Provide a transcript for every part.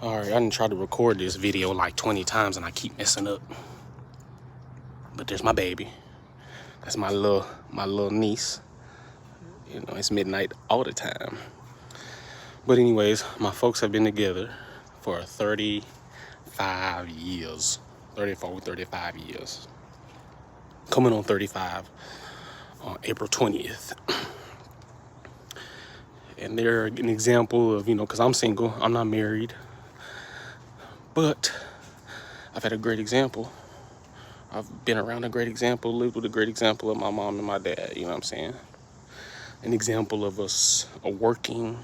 All right, I done tried to record this video like 20 times and I keep messing up. But there's my baby. That's my little niece. You know, it's midnight all the time. But anyways, my folks have been together for 35 years. 35 years. Coming on 35 on April 20th. And they're an example of, because I'm single, I'm not married. But I've had a great example. I've been around a great example, lived with a great example of my mom and my dad, you know what I'm saying? An example of us, a working,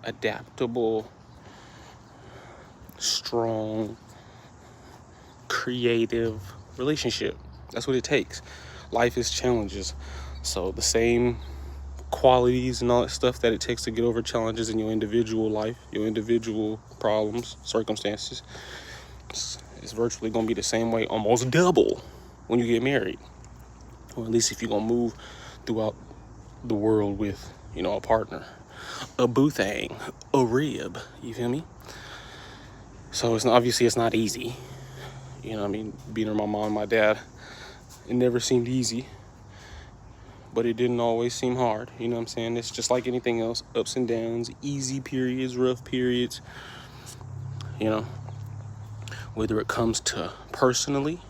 adaptable, strong, creative relationship. That's what it takes. Life is challenges. So the same qualities and all that stuff that it takes to get over challenges in your individual life, your individual problems, circumstances, it's virtually going to be the same way, almost double, when you get married. Or at least if you're going to move throughout the world with, a partner, a boo thing, a rib, you feel me? So obviously it's not easy. Being around my mom and my dad, it never seemed easy. But it didn't always seem hard, you know what I'm saying? It's just like anything else, ups and downs, easy periods, rough periods, whether it comes to personally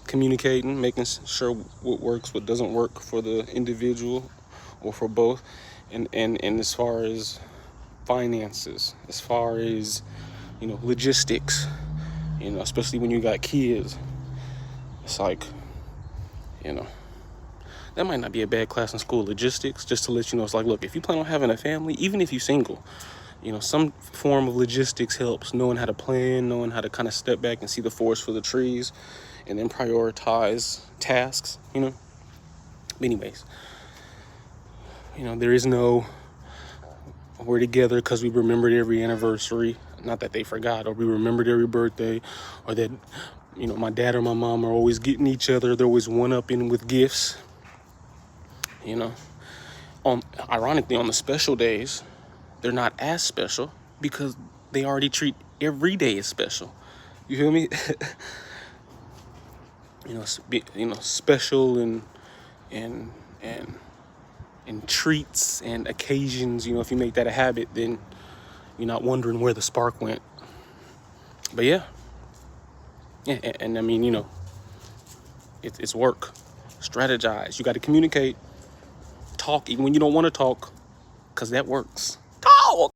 communicating, making sure what works, what doesn't work for the individual or for both, and as far as finances, as far as, logistics, especially when you got kids. It's like, that might not be a bad class in school, logistics, just to let you know. It's like, look, if you plan on having a family, even if you're single, some form of logistics helps, knowing how to plan, knowing how to kind of step back and see the forest for the trees, and then prioritize tasks, But anyways, there is no, we're together because we remembered every anniversary. Not that they forgot, or we remembered every birthday, or that, my dad or my mom are always getting each other. They're always one-upping with gifts. Ironically, on the special days, they're not as special because they already treat every day as special. You feel me? Special and treats and occasions. If you make that a habit, then you're not wondering where the spark went. But yeah, and it's work. Strategize. You got to communicate. Talk even when you don't want to talk, because that works.